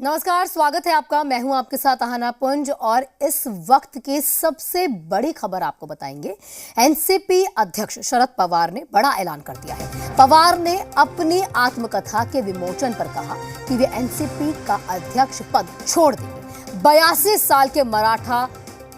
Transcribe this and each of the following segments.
नमस्कार, स्वागत है आपका। मैं हूं आपके साथ अहाना पुंज और इस वक्त की सबसे बड़ी खबर आपको बताएंगे। एनसीपी अध्यक्ष शरद पवार ने बड़ा ऐलान कर दिया है। पवार ने अपनी आत्मकथा के विमोचन पर कहा कि वे एनसीपी का अध्यक्ष पद छोड़ देंगे। 82 साल के मराठा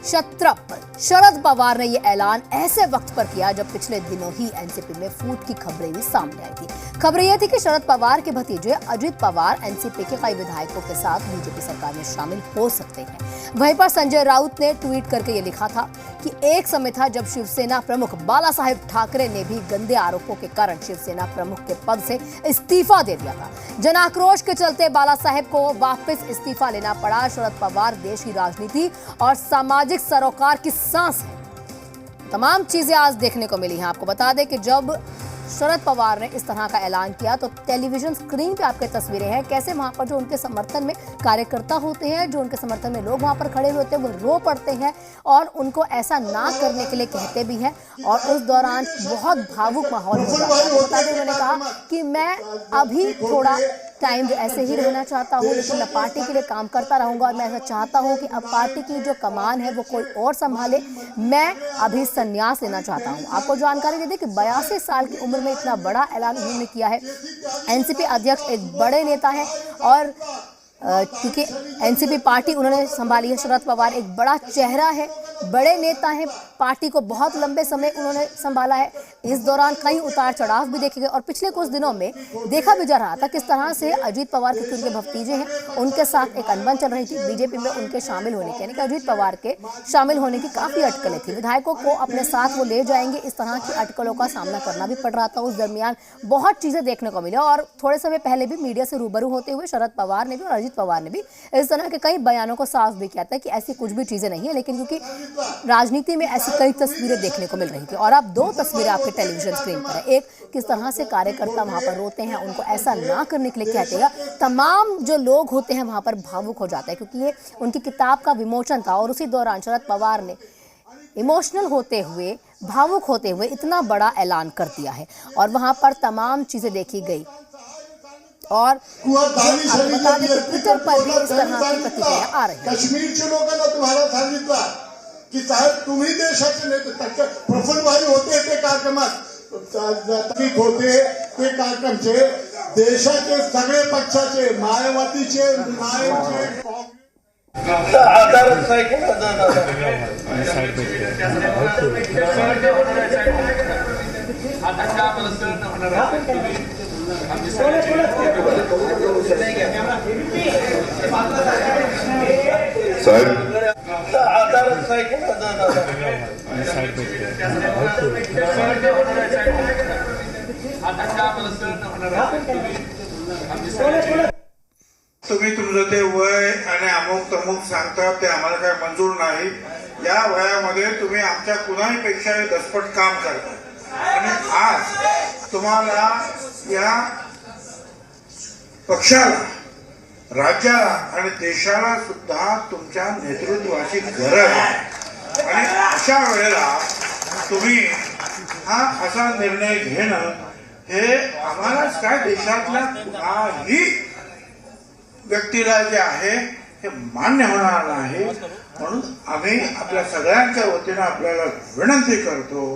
क्षत्रप शरद पवार ने यह ऐलान ऐसे वक्त पर किया जब पिछले दिनों ही एनसीपी में फूट की खबरें भी सामने आई थी। खबर यह थी कि शरद पवार के भतीजे अजित पवार एनसीपी के कई विधायकों के साथ बीजेपी सरकार में शामिल हो सकते हैं। वहीं पर संजय राउत ने ट्वीट करके ये लिखा था कि एक समय था जब शिवसेना प्रमुख बाला साहेब ठाकरे ने भी गंदे आरोपों के कारण शिवसेना प्रमुख के पद से इस्तीफा दे दिया था। जन आक्रोश के चलते बाला साहेब को वापस इस्तीफा लेना पड़ा। शरद पवार देश की राजनीति और सामाजिक सरोकार की सांस है। तमाम चीजें आज देखने को मिली हैं। आपको बता दें कि जब शरद पवार ने इस तरह का ऐलान किया तो टेलीविजन स्क्रीन पे आपके तस्वीरें हैं, कैसे वहां पर जो उनके समर्थन में कार्यकर्ता होते हैं, जो उनके समर्थन में लोग वहां पर खड़े हुए होते हैं, वो रो पड़ते हैं और उनको ऐसा ना करने के लिए कहते भी हैं। और उस दौरान बहुत भावुक माहौल हो जाता है। बता दें, उन्होंने कहा कि मैं अभी थोड़ा टाइम ऐसे ही रहना चाहता हूँ, लेकिन मैं पार्टी के लिए काम करता रहूंगा और मैं ऐसा चाहता हूँ कि अब पार्टी की जो कमान है वो कोई और संभाले। मैं अभी संन्यास लेना चाहता हूँ। आपको जानकारी दे दें कि 82 साल की उम्र में इतना बड़ा ऐलान उन्होंने किया है। एनसीपी अध्यक्ष एक बड़े नेता है और क्योंकि एनसीपी पार्टी उन्होंने संभाली है। शरद पवार एक बड़ा चेहरा है, बड़े नेता हैं, पार्टी को बहुत लंबे समय उन्होंने संभाला है। इस दौरान कई उतार चढ़ाव भी देखे गए और पिछले कुछ दिनों में देखा भी जा रहा था किस तरह से अजित पवार के उनके भतीजे हैं, उनके साथ एक अनबन चल रही थी। बीजेपी में उनके शामिल होने की, यानी कि अजित पवार के शामिल होने की काफी अटकलें थी। विधायकों को अपने साथ वो ले जाएंगे, इस तरह की अटकलों का सामना करना भी पड़ रहा था। उस दरमियान बहुत चीजें देखने को मिली और थोड़े समय पहले भी मीडिया से रूबरू होते हुए शरद पवार ने भी और अजित पवार ने भी इस तरह के कई बयानों को साफ भी किया था कि ऐसी कुछ भी चीजें नहीं है। लेकिन क्योंकि राजनीति में ऐसी कई तस्वीरें देखने को मिल रही थी और अब दो तस्वीरें आपके टेलीविजन स्क्रीन पर है। एक, किस तरह से कार्यकर्ता वहां पर रोते हैं, उनको ऐसा ना करने के लिए कहते हैं। तमाम जो लोग होते हैं वहां पर भावुक हो जाते हैं क्योंकि ये उनकी किताब का विमोचन था और उसी दौरान शरद पवार ने इमोशनल होते हुए, भावुक होते हुए इतना बड़ा ऐलान कर दिया है और वहां पर तमाम चीजें देखी गई। और बता दें कि ट्विटर पर भी इस तरह की प्रतिक्रिया आ रही है। काश्मीरच्या लोकांना तुम्हाला सांगितलं की साहेब तुम्ही देशाचे नेते प्रफुल्लभाई होते ते कार्यक्रमात होते ते कार्यक्रमचे देशाचे सगळे पक्षाचे मायावतीचे तुम्ही तुमचं ते वय आणि अमुक तमुक सांगता ते आम्हाला काय मंजूर नाही। या वयामध्ये तुम्ही आमच्या कुणाहीपेक्षा दसपट काम करता आणि आज तुम्हाला या पक्षाला, राज्याला आणि देशाला सुद्धा तुमच्या नेतृत्वाची गरज आहे आणि अशा वेळेला तुम्ही हा असा निर्णय घेणं हे आम्हालाच काय देशातल्या कुणाही व्यक्तीला जे आहे हे मान्य होणार नाही। म्हणून आम्ही आपल्या सगळ्यांच्या वतीनं आपल्याला विनंती करतो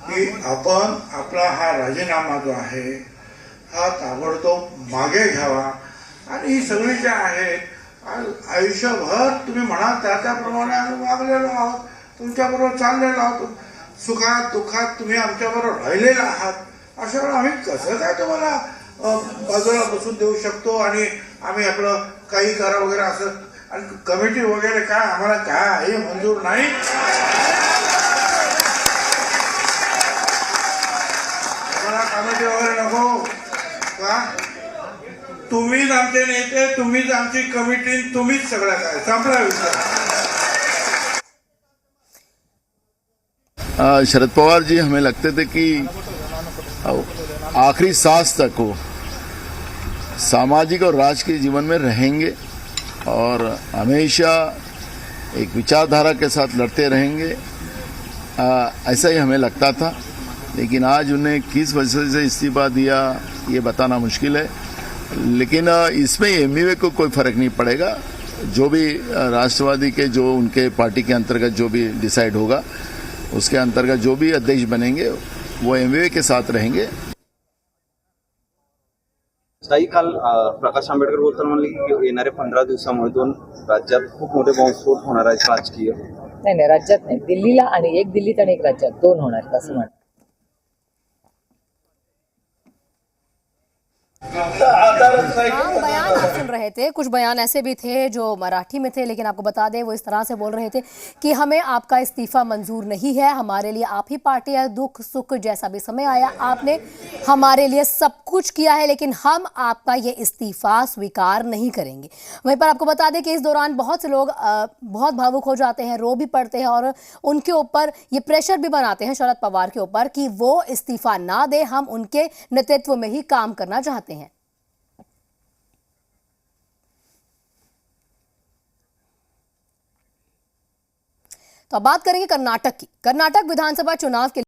की आपण आपला हा राजीनामा जो आहे हा ताबडतोब मागे घ्यावा आणि ही सगळी जे आहेत आयुष्यभर तुम्ही म्हणा त्याप्रमाणे आम्ही वागलेलो आहोत, तुमच्याबरोबर चाललेलो आहोत, सुखात दुःखात तुम्ही आमच्याबरोबर राहिलेला आहात। अशा वेळेला आम्ही कसं काय तुम्हाला बाजूला बसून देऊ शकतो आणि आम्ही आपलं काही करा वगैरे असं आणि कमिटी वगैरे काय आम्हाला काय हे मंजूर नाही। आम्हाला कमिटी वगैरे नको का? तुम्हीच आमचे नेते, तुम्हीच आमची कमिटी, तुम्हीच सगळं काय, संपला विषय। शरद पवार जी हमें लगते थे कि आखिरी सांस तक वो सामाजिक और राजकीय जीवन में रहेंगे और हमेशा एक विचारधारा के साथ लड़ते रहेंगे, ऐसा ही हमें लगता था। लेकिन आज उन्हें किस वजह से इस्तीफा दिया ये बताना मुश्किल है। लेकिन इसमें एमवीए को कोई फर्क नहीं पड़ेगा। जो भी राष्ट्रवादी के जो उनके पार्टी के अंतर्गत जो भी डिसाइड होगा उसके अंतर्गत जो भी अध्यक्ष बनेंगे वो एमवीए के साथ रहेंगे। ताई, काल प्रकाश आंबेडकर बोलताना म्हणले की येणाऱ्या 15 दिवसामध्ये 2 राज्यात खूप मोठे बॉम्बस्फोट होणार आहेत राजकीय। नाही राज्यात नाही, दिल्लीला आणि एक दिल्लीत आणि एक राज्यात 2 होणार आहेत असं म्हणतात. आम बयान आप सुन रहे थे। कुछ बयान ऐसे भी थे जो मराठी में थे, लेकिन आपको बता दें वो इस तरह से बोल रहे थे कि हमें आपका इस्तीफा मंजूर नहीं है, हमारे लिए आप ही पार्टी है, दुख सुख जैसा भी समय आया आपने हमारे लिए सब कुछ किया है, लेकिन हम आपका ये इस्तीफा स्वीकार नहीं करेंगे। वहीं पर आपको बता दें कि इस दौरान बहुत से लोग बहुत भावुक हो जाते हैं, रो भी पड़ते हैं और उनके ऊपर ये प्रेशर भी बनाते हैं शरद पवार के ऊपर कि वो इस्तीफा ना दे, हम उनके नेतृत्व में ही काम करना चाहते हैं। तो अब बात करेंगे कर्नाटक की। कर्नाटक विधानसभा चुनाव के